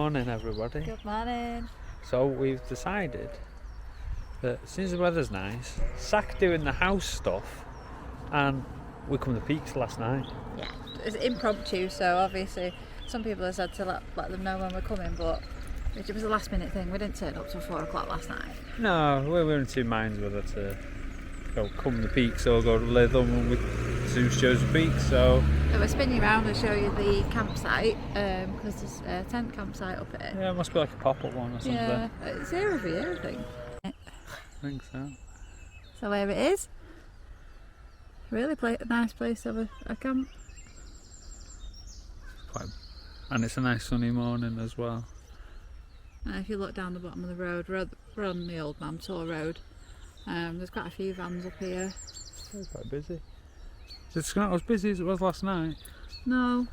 morning, everybody. Good morning. So we've decided that since the weather's nice, sack doing the house stuff, and we come to the Peaks last night. Yeah, it's impromptu, so obviously some people have said to let them know when we're coming, but it was a last minute thing. We didn't turn up till 4 o'clock last night. No, we were in two minds whether to go come to the Peaks or go to Lytham, and we soon chose the Peaks. So we'll spin you around and show you the campsite, because there's a tent campsite up here. yeah, it must be like a pop-up one or something. Yeah, it's here every year, I think. I think so. So there it is. Really a nice place to have a camp. And it's a nice sunny morning as well. And if you look down the bottom of the road, we're on the old Mamtor Road. There's quite a few vans up here. It's quite busy. It's not as busy as it was last night. No.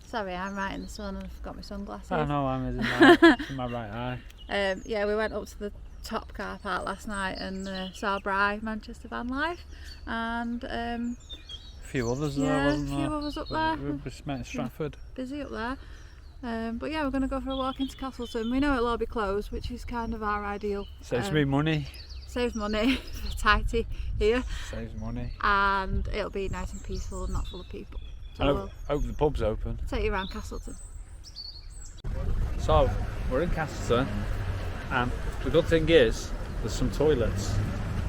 Sorry, I'm right in the sun and I've got my sunglasses. I know, I'm in my right eye. Yeah, we went up to the top car park last night and saw Bry, Manchester Van Life, and A few others there, yeah, wasn't a there? few others up there. We just met in Stratford. Busy up there. But yeah, we're going to go for a walk into Castleton. We know it'll all be closed, which is kind of our ideal. Saves me money. Saves money, tighty here. Saves money. And it'll be nice and peaceful and not full of people. So I we'll hope the pub's open. take you around Castleton. So, we're in Castleton, and the good thing is, there's some toilets,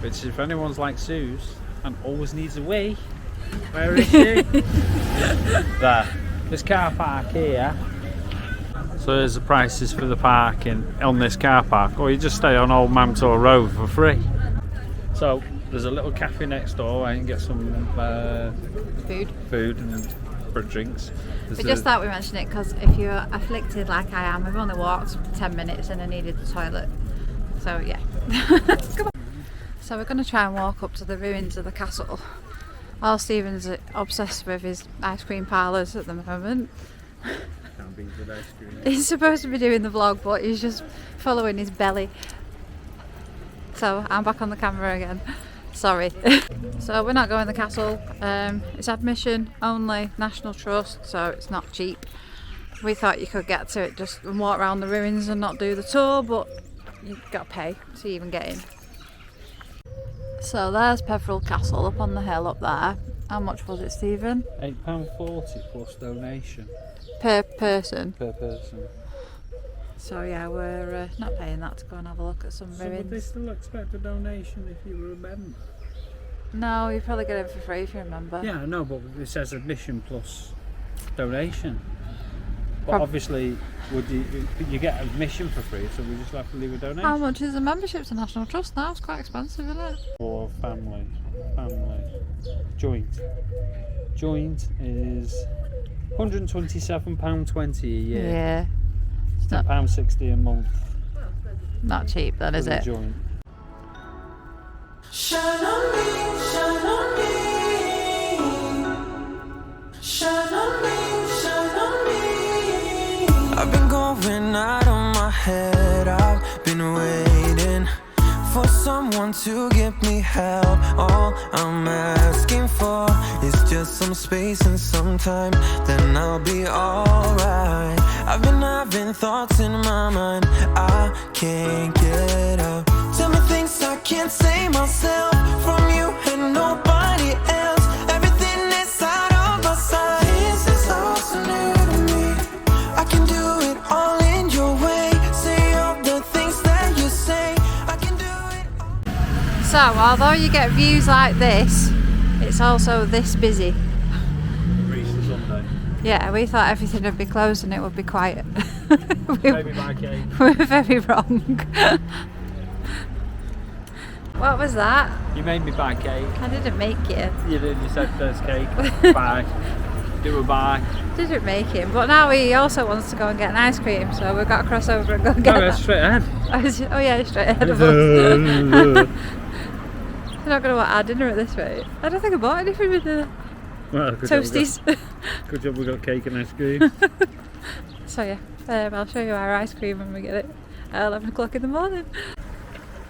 which if anyone's like Suze and always needs a wee, where is she? There. This car park here. So here's the prices for the parking on this car park, or you just stay on Old Mamtor Road for free. So there's a little cafe next door where you can get some food and for drinks. We just thought we'd mention it because if you're afflicted like I am, we've only walked 10 minutes and I needed the toilet. So yeah. Come on. So we're going to try and walk up to the ruins of the castle. All Stephen's obsessed with his ice cream parlours at the moment. Can't beat with ice cream. He's supposed to be doing the vlog, but he's just following his belly. So I'm back on the camera again. Sorry. So we're not going to the castle. It's admission only, National Trust, so it's not cheap. We thought you could get to it just and walk around the ruins and not do the tour, but you've got to pay to even get in. So there's Peveril Castle up on the hill up there. How much was it, Stephen? £8.40 plus donation. Per person? Per person. So yeah, we're not paying that to go and have a look at some So ruins. would they still expect a donation if you were a member? No, you probably get it for free if you remember. Yeah, I know, but it says admission plus donation. But obviously, would you get admission for free, so we just have to leave a donation? How much is a membership to National Trust now? It's quite expensive, isn't it? For family, joint is £127.20 a year. Yeah. It's £10.60 a month. not cheap then, is for the it? Joint. Shine on me, shine on me. Shine on me, shine on me. I've been going out of my head. I've been waiting for someone to give me help. All I'm asking for is just some space and some time, then I'll be alright. I've been having thoughts in my mind I can't get out. Tell me things I can't say myself, from you and nobody else. Everything is out of my sight. This is all so new to me. I can do it all in your way. Say all the things that you say. I can do it all. So, although you get views like this, it's also this busy. Easter Sunday. Yeah, we thought everything would be closed and it would be quiet. Maybe by cake. We're very wrong. What was that? You made me buy cake. I didn't make it. You did, you said there's cake. Bye. Do a bye. Didn't make him, but now he also wants to go and get an ice cream, so we've got to cross over and go and get No, that. that's straight ahead. Oh yeah, straight ahead of us. We're not going to want our dinner at this rate. I don't think I bought anything with the Well, toasties. Good job we got cake and ice cream. So yeah, I'll show you our ice cream when we get it at 11 o'clock in the morning.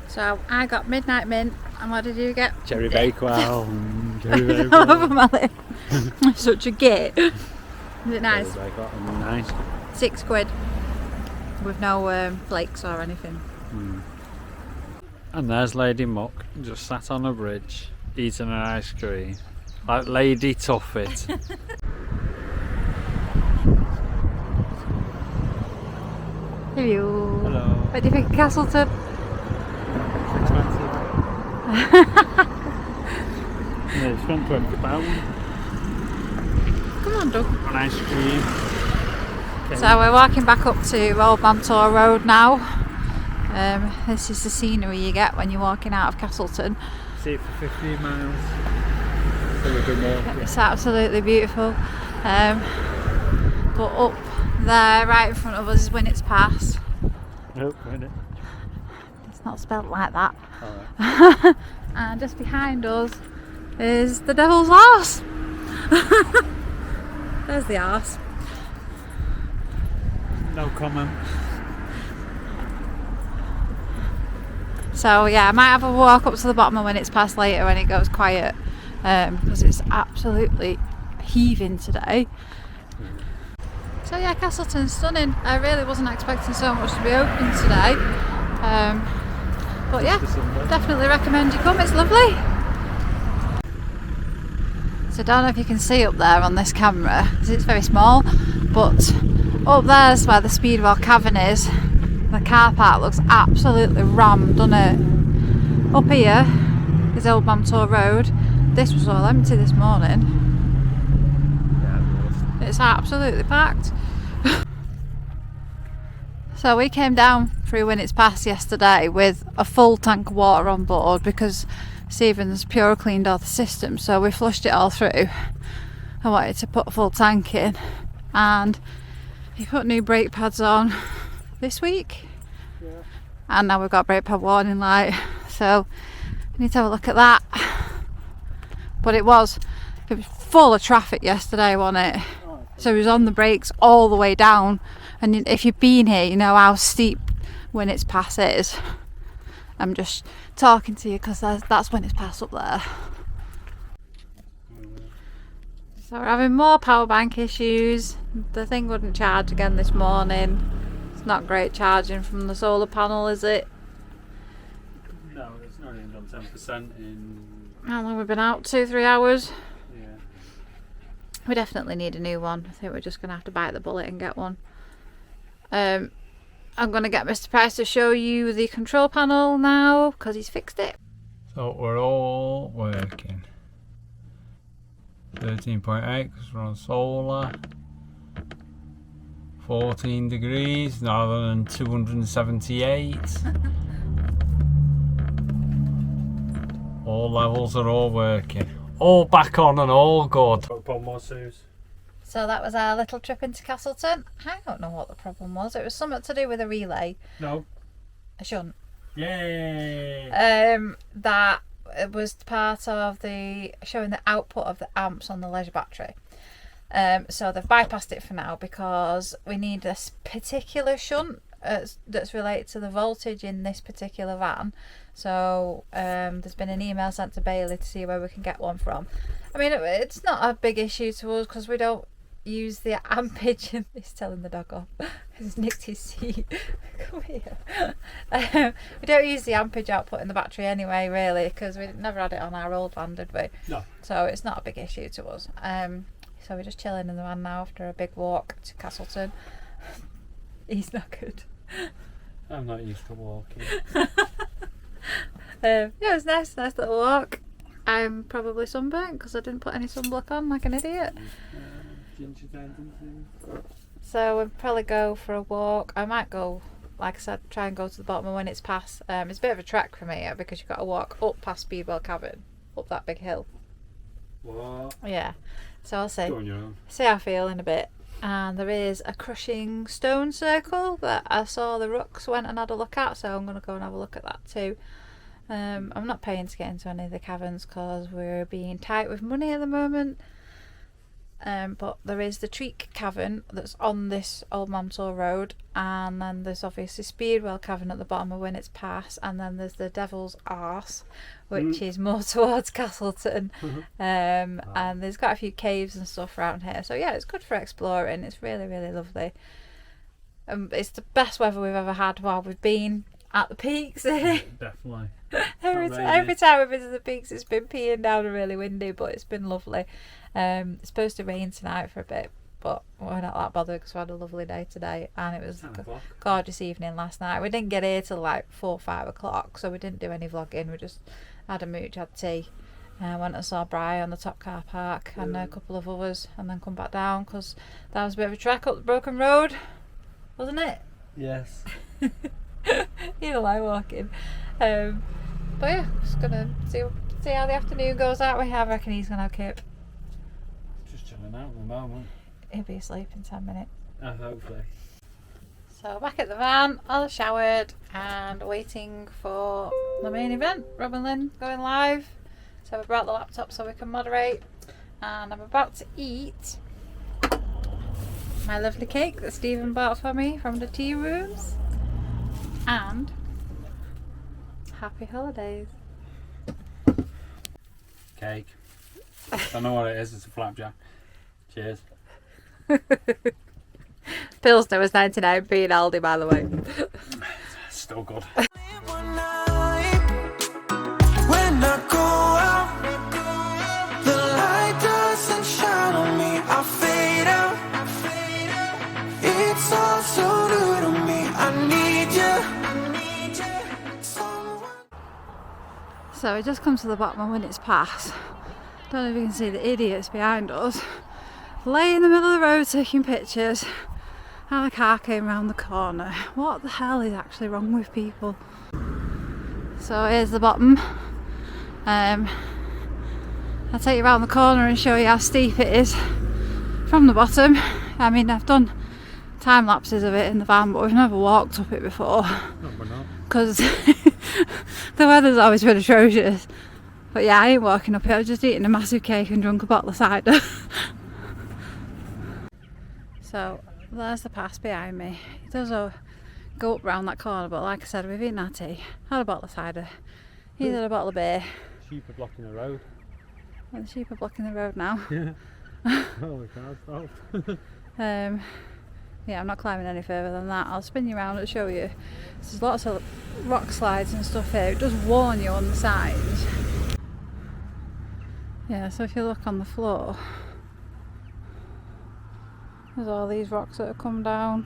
So I got midnight mint, and what did you get? Cherry Bakewell. Cherry All Bakewell. over my lip. Such a git. Is it nice? Cherry Bakewell. Nice. £6. with no flakes or anything. And there's Lady Muck, just sat on a bridge, eating an ice cream, like Lady Tuffet. Hello. Hello. What do you think of Castleton? Yeah, you spent £20 Come on, Doug. on ice cream. Okay. So we're walking back up to Old Mantor Road now. This is the scenery you get when you're walking out of Castleton. See it for 15 miles. So we've been walking. It's absolutely beautiful. But up there, right in front of us, is Winnet's Pass. Nope, wait it. It's not spelt like that. Alright. And just behind us is the Devil's Arse. There's the arse. No comment. So yeah, I might have a walk up to the bottom of Winnet's Pass later when it goes quiet, because it's absolutely heaving today. So yeah, Castleton's stunning. I really wasn't expecting so much to be open today, but yeah, definitely recommend you come. It's lovely. So I don't know if you can see up there on this camera because it's very small, but up there's where the Speedwell Cavern is. The car park looks absolutely rammed, doesn't it? Up here is Old Mantor Road. This was all empty this morning. Yeah, it was. It's absolutely packed. So we came down through Winnet's Pass yesterday with a full tank of water on board because Stephen's pure cleaned all the systems, so we flushed it all through. I wanted to put a full tank in, and he put new brake pads on this week. Yeah. And now we've got brake pad warning light, so we need to have a look at that. But it was full of traffic yesterday, wasn't it? So he was on the brakes all the way down, and if you've been here you know how steep Winnet's Pass is. I'm just talking to you because that's Winnet's Pass up there. So we're having more power bank issues. The thing wouldn't charge again this morning. It's not great charging from the solar panel, is it? No, it's not even done 10% in. How long have we been out? 2-3 hours? Yeah. We definitely need a new one. I think we're just going to have to bite the bullet and get one. I'm going to get Mr. Price to show you the control panel now because he's fixed it. So we're all working. 13.8 because we're on solar. 14 degrees rather than 278. All levels are all working. All back on and all good. So that was our little trip into Castleton. I don't know what the problem was. It was something to do with a relay. No. I shouldn't. Yay! That was part of the showing the output of the amps on the leisure battery. So they've bypassed it for now because we need this particular shunt that's related to the voltage in this particular van. So there's been an email sent to Bailey to see where we can get one from. I mean, it's not a big issue to us because we don't use the ampage. He's telling the dog off. He's nicked his seat. Come here. We don't use the ampage output in the battery anyway, really, because we never had it on our old van, did we? No. So it's not a big issue to us. So we're just chilling in the van now after a big walk to Castleton. He's not good. I'm not used to walking. Yeah, it was nice little walk. I'm probably sunburnt because I didn't put any sunblock on like an idiot. So we'll probably go for a walk. I might go, like I said, try and go to the bottom of Winnet's Pass. It's a bit of a trek from here because you've got to walk up past Speedwell Cavern, up that big hill. What? Yeah. So I'll see. Go on your own. See how I feel in a bit. And there is a crushing stone circle that I saw the Rooks went and had a look at, so I'm going to go and have a look at that too. I'm not paying to get into any of the caverns because we're being tight with money at the moment. But there is the Treak Cavern that's on this Old Mantor Road, and then there's obviously Speedwell Cavern at the bottom of Winnet's Pass, and then there's the Devil's Arse, which is more towards Castleton. And there's got a few caves and stuff around here, so yeah, it's good for exploring. It's really, really lovely. It's the best weather we've ever had while we've been at the peaks. Definitely. Every time we visit the peaks, it's been peeing down and really windy, but it's been lovely. It's supposed to rain tonight for a bit, but we're not that bothered because we had a lovely day today, and it was a gorgeous evening last night. We didn't get here till like 4 or 5 o'clock, so we didn't do any vlogging. We just had a mooch, had tea, went and saw Bri on the top car park and a couple of others, and then come back down because that was a bit of a trek up the broken road, wasn't it? Yes. You don't like walking. But yeah, just gonna see how the afternoon goes out. I reckon he's gonna have Kip. Just chilling out at the moment. He'll be asleep in 10 minutes. Hopefully. So back at the van, all showered and waiting for the main event. Rob and Lynn going live. So we brought the laptop so we can moderate. And I'm about to eat my lovely cake that Stephen bought for me from the tea rooms. And happy holidays. Cake. Don't know what it is, it's a flapjack. Cheers. Pilsner was 99p in Aldi, by the way. Still good. When I go out, the light doesn't shine on me. I fade out. It's all so new to me. I need you. Someone. So we just come to the bottom of Winnett's Pass. Don't know if you can see the idiots behind us. Lay in the middle of the road taking pictures, and a car came round the corner. What the hell is actually wrong with people? So here's the bottom. I'll take you around the corner and show you how steep it is from the bottom. I mean, I've done time lapses of it in the van, but we've never walked up it before. No, we're not. Because the weather's always been atrocious. But yeah, I ain't walking up it. I was just eating a massive cake and drunk a bottle of cider. So there's the pass behind me. It does go up round that corner, but like I said, we've eaten our tea, had a bottle of cider, he's had a bottle of beer. Sheep are blocking the road. And the sheep are blocking the road now. Yeah. Oh, the car's stopped. Yeah, I'm not climbing any further than that. I'll spin you around and show you. There's lots of rock slides and stuff here. It does warn you on the sides. Yeah, so if you look on the floor, there's all these rocks that have come down.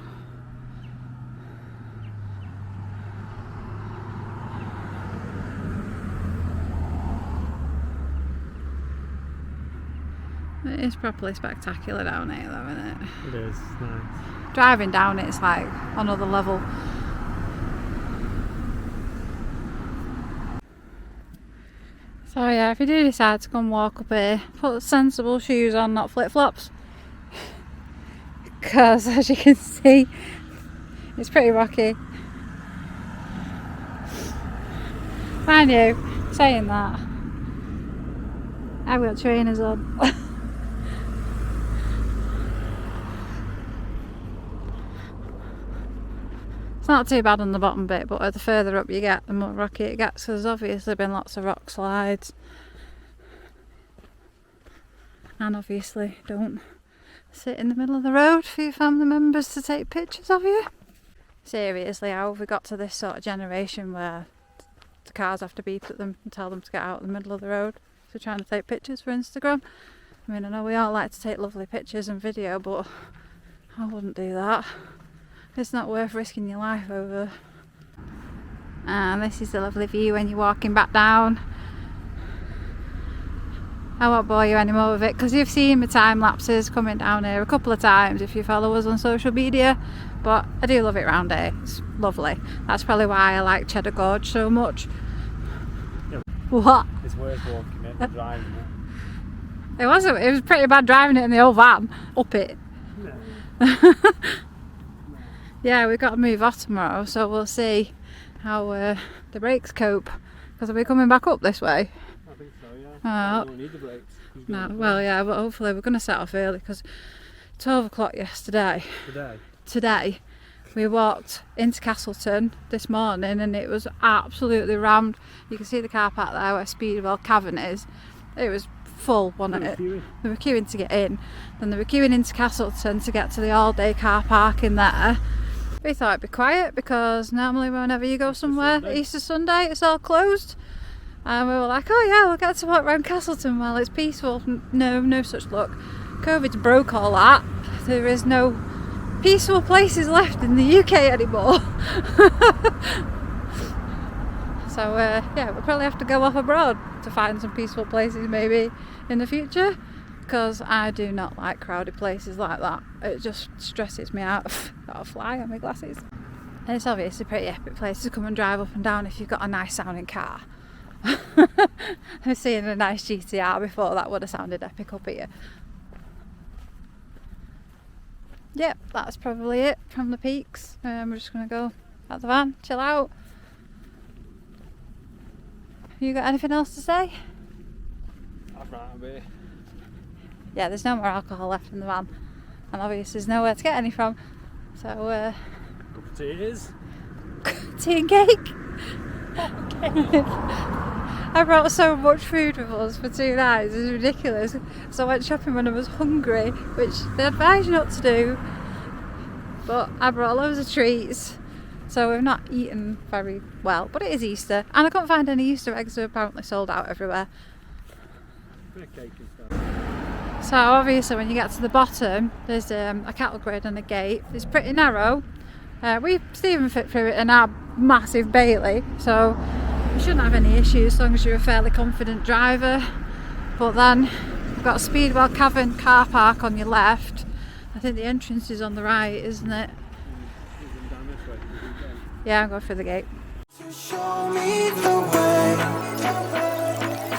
It is properly spectacular down here though, isn't it? It is, it's nice. Driving down it's like another level. So yeah, if you do decide to come walk up here, put sensible shoes on, not flip-flops. Because as you can see, it's pretty rocky. Mind you, saying that, I've got trainers on. It's not too bad on the bottom bit, but the further up you get, the more rocky it gets. So there's obviously been lots of rock slides. And obviously don't sit in the middle of the road for your family members to take pictures of you. Seriously, how have we got to this sort of generation where the cars have to beep at them and tell them to get out in the middle of the road if they're trying to take pictures for Instagram? I mean, I know we all like to take lovely pictures and video, but I wouldn't do that. It's not worth risking your life over. And this is the lovely view when you're walking back down. I won't bore you anymore with it because you've seen my time lapses coming down here a couple of times if you follow us on social media, but I do love it round here. It's lovely. That's probably why I like Cheddar Gorge so much. Yeah. What? It's worth walking it and driving it. It was pretty bad driving it in the old van up it. No. Yeah, we've got to move off tomorrow, so we'll see how the brakes cope. Because are we coming back up this way? I think so, yeah. I don't need the brakes. No, well, yeah, but hopefully we're going to set off early because 12 o'clock yesterday. Today, we walked into Castleton this morning and it was absolutely rammed. You can see the car park there where Speedwell Cavern is. It was full, wasn't it? They were queuing to get in. Then they were queuing into Castleton to get to the all-day car park in there. We thought it'd be quiet because normally whenever you go somewhere Easter Sunday it's all closed, and we were like, oh yeah, we'll get to walk around Castleton while it's peaceful. No such luck. COVID's broke all that. There is no peaceful places left in the UK anymore. So yeah, we'll probably have to go off abroad to find some peaceful places maybe in the future, because I do not like crowded places like that. It just stresses me out. Got a fly on my glasses. And it's obviously a pretty epic place to come and drive up and down if you've got a nice sounding car. I've seen a nice GTR before, that would have sounded epic up here. Yep, that's probably it from the peaks. We're just going to go out the van, chill out. You got anything else to say? I've ran away. Yeah, there's no more alcohol left in the van, and obviously there's nowhere to get any from. So, Cup of tea it is. tea and cake. I brought so much food with us for 2 nights, it's ridiculous. So I went shopping when I was hungry, which they advise you not to do. But I brought loads of treats, so we've not eaten very well. But it is Easter, and I couldn't find any Easter eggs, they're apparently sold out everywhere. Bit of cake and stuff. So obviously when you get to the bottom, there's a cattle grid and a gate. It's pretty narrow. We Stephen fit through it in our massive Bailey, so you shouldn't have any issues as long as you're a fairly confident driver. But then you've got a Speedwell Cavern car park on your left. I think the entrance is on the right, isn't it? Yeah, I'm going through the gate. To show me the way,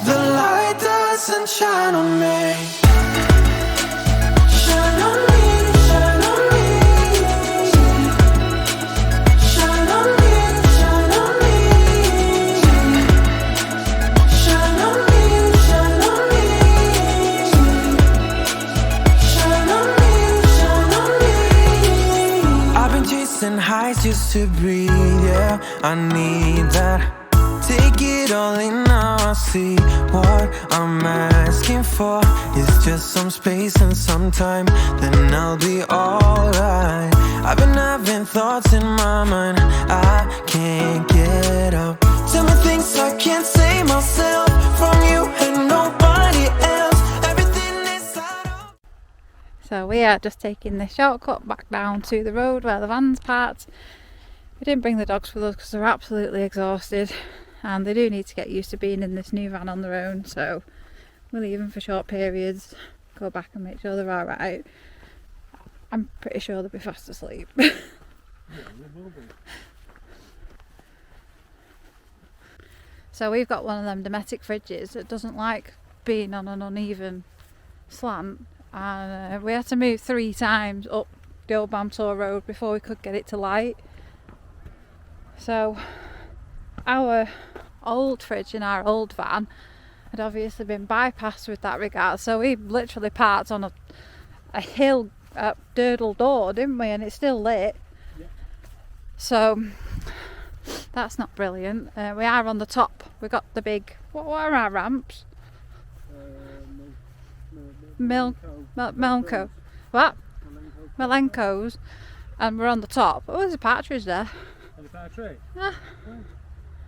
the light doesn't shine on me. Shine on me, shine on me. Shine on me, shine on me. Shine on me, shine on me. Shine on me, shine on me. I've been chasing highs just to breathe, yeah, I need that. Take it all in now, I see what I'm asking for. It's just some space and some time, then I'll be alright. I've been having thoughts in my mind, I can't get up. Tell me things I can't say myself, from you and nobody else. Everything is out of... So we are just taking the shortcut back down to the road where the van's parked. We didn't bring the dogs with us because they're absolutely exhausted, and they do need to get used to being in this new van on their own, so we'll leave them for short periods, go back and make sure they're alright. I'm pretty sure they'll be fast asleep. Yeah, they will be. So we've got one of them Dometic fridges that doesn't like being on an uneven slant, and we had to move 3 times up the old Bamtor Road before we could get it to light. So our old fridge in our old van had obviously been bypassed with that regard, so we literally parked on a hill at Durdle Door, didn't we, and it's still lit. Yeah. So that's not brilliant. We are on the top, we got the big, what are our ramps? Melco. What? Malenko's, and we're on the top. Oh, there's a partridge there. And a partridge? Yeah. Oh,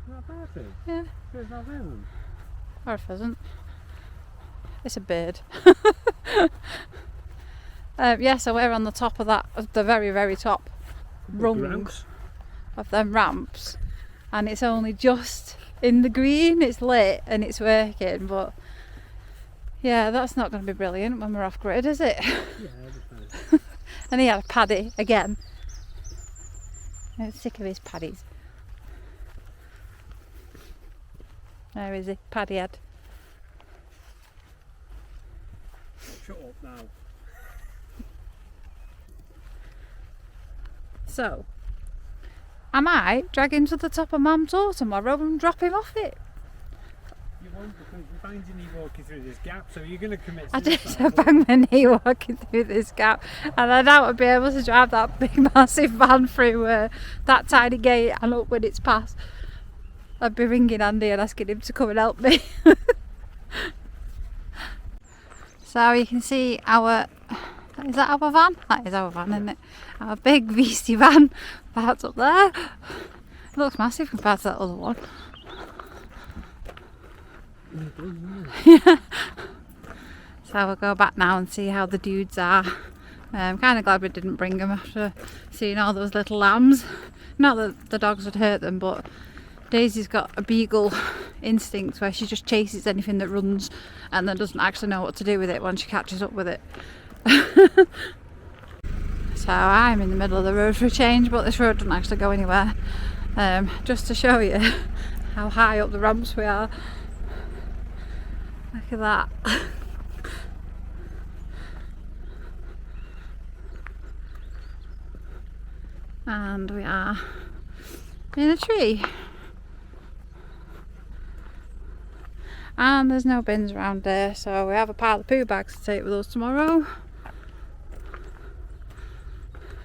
not a partridge? Yeah. It's not them. Or a pheasant. It's a bird. Yeah, so we're on the top of that, of the very, very top rung of them ramps, and it's only just in the green, it's lit and it's working, but yeah, that's not going to be brilliant when we're off grid, is it? Yeah, it'll be fine. And he had a paddy again. I'm sick of his paddies. Where is he? Paddy head. Shut up now. So, I might drag him to the top of Mum's Tor tomorrow and drop him off it. You won't, because you're finding me walking through this gap, so you're going to commit I did suicide. bang my knee walking through this gap, and I doubt I'd be able to drive that big massive van through that tiny gate and up when it's past. I'd be ringing Andy and asking him to come and help me. So you can see our Is that our van? That is our van, isn't it? Our big beastie van parked up there. It looks massive compared to that other one. Yeah. So we'll go back now and see how the dudes are. I'm kind of glad we didn't bring them after seeing all those little lambs. Not that the dogs would hurt them, but Daisy's got a beagle instinct where she just chases anything that runs and then doesn't actually know what to do with it when she catches up with it. So I'm in the middle of the road for a change, but this road doesn't actually go anywhere. Just to show you how high up the ramps we are. Look at that. And we are in a tree. And there's no bins around there, so we have a pile of poo bags to take with us tomorrow.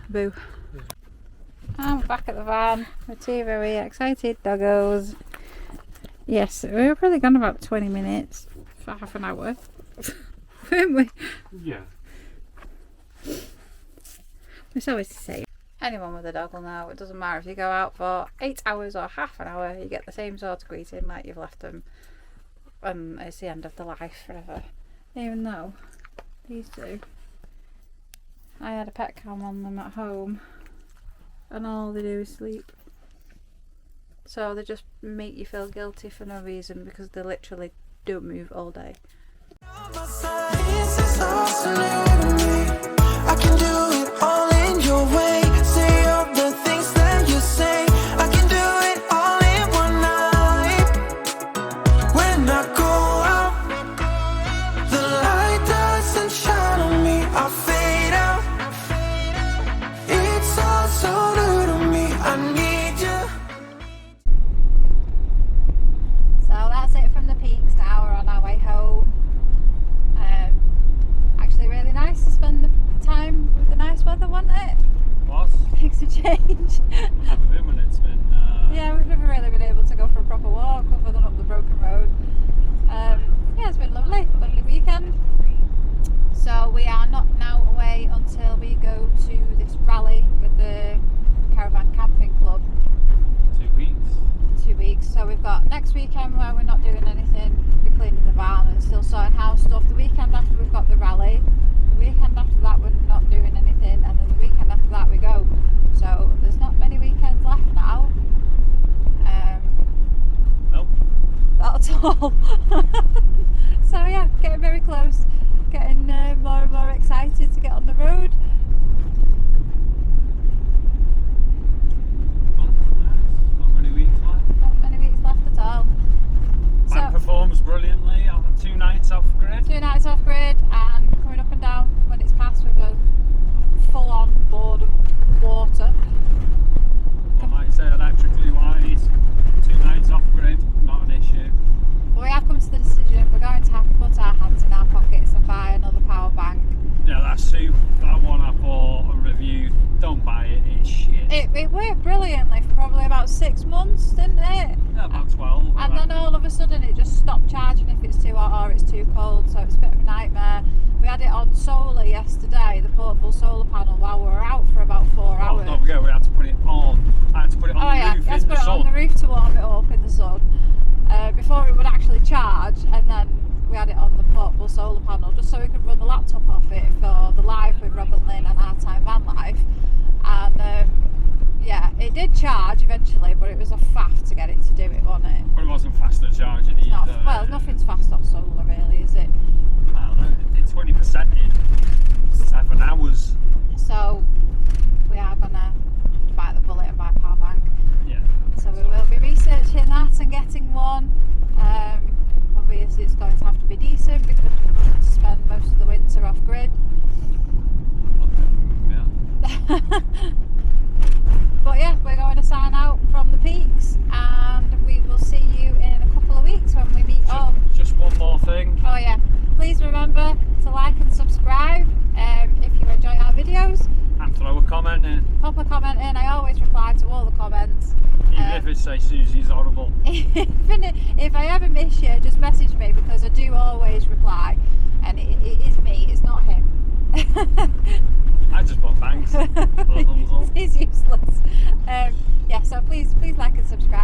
Boo. And we're back at the van with two very excited doggos. Yes, we were probably gone about 20 minutes for half an hour, weren't we? Yeah. It's always the same. Anyone with a dog will know it doesn't matter if you go out for 8 hours or half an hour, you get the same sort of greeting like you've left them, and it's the end of the life forever. Even though these two, I had a pet cam on them at home and all they do is sleep. So they just make you feel guilty for no reason because they literally don't move all day. I can do it all in your way. Say all the things that you say. I can do it all in one night. When I go out, the light doesn't shine on me. I fade out. It's all so new to me. I need you. So that's it from the peaks now. We're on our way home. Actually really nice to spend the time with the nice weather, wasn't it? Was? Makes a change. Never been when it's been. Yeah, we've never really been able to go for a proper walk other than up the broken road. Yeah, it's been lovely weekend. So we are not now away until we go to this rally with the Caravan Camping Club. 2 weeks. 2 weeks. So we've got next weekend where we're not doing anything, we're cleaning the van and still sorting house stuff. The weekend after we've got the rally. The weekend after that we're not doing anything, and then the weekend after that we go. So there's not many weekends left now. Nope. That's all. So yeah, getting very close, getting more and more excited to get on the road. Not many weeks left. Not many weeks left at all. Man performs brilliantly after 2 nights off grid. 2 nights off grid and coming up and down when it's passed with a full-on board of water. Well, like I say, electrically wise, 2 nights off grid, not an issue. But we have come to the decision we're going to have to put our hands in our pockets and buy another power bank. Yeah, that Supa, that one I bought and reviewed, don't buy it, it's shit. It worked brilliantly for probably about 6 months, didn't it? Yeah, about 12. And then all of a sudden it just stopped charging if it's too hot or it's too cold, so it's a bit of a nightmare. We had it on solar yesterday, the portable solar panel, while we were out for about 4 hours. Don't forget, we had to put it on. I had to put it on the roof let's in put the it sun. on the roof to warm it up in the sun before it would actually charge, and then we had it on the portable solar panel just so we could run the laptop off it for the live with Rob and Lynn and Our Time Van Life. And yeah, it did charge eventually, but it was a faff to get it to do it, wasn't it? But it wasn't fast at charging It's not, either. well, nothing's fast off solar really, is it? Well, it did 20% in 7 hours. So we are gonna bite the bullet and buy a power bank. Yeah. So we will be researching that and getting one. Obviously it's going to have to be decent because we're going to spend most of the winter off grid. Yeah. But yeah, we're going to sign out from the peaks and we will see you in a couple of weeks when we meet up. Just one more thing. Oh yeah, please remember to like and subscribe if you enjoy our videos. And throw a comment in. Pop a comment in, I always reply to all the comments. Even if it says Susie's horrible. If I ever miss you, just message me because I do always reply, and it is me, it's not him. So please like and subscribe.